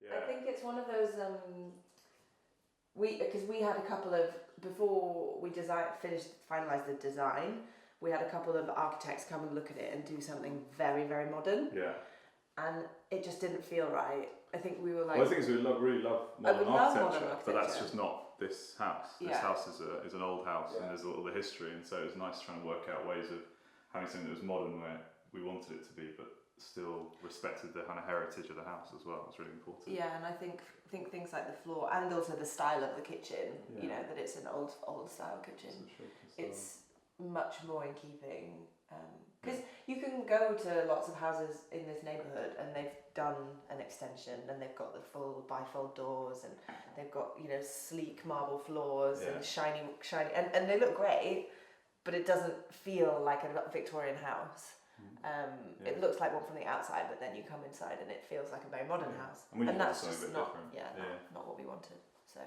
Yeah. I think it's one of those because we had a couple of, before we finalised the design, we had a couple of architects come and look at it and do something very, very modern. Yeah. And it just didn't feel right. I think we were like... Well, the thing is, we really love modern architecture, but that's just not this house. This house is an old house, and there's all the history, and so it was nice trying to work out ways of having something that was modern where we wanted it to be, but still respected the kind of heritage of the house as well. It's really important. Yeah, and I think things like the floor and also the style of the kitchen, you know, that it's an old style kitchen. It's much more in keeping, because you can go to lots of houses in this neighbourhood and they've done an extension and they've got the full bifold doors and they've got, you know, sleek marble floors and shiny and they look great, but it doesn't feel like a Victorian house. It looks like one from the outside, but then you come inside and it feels like a very modern house, and that's just not what we wanted. So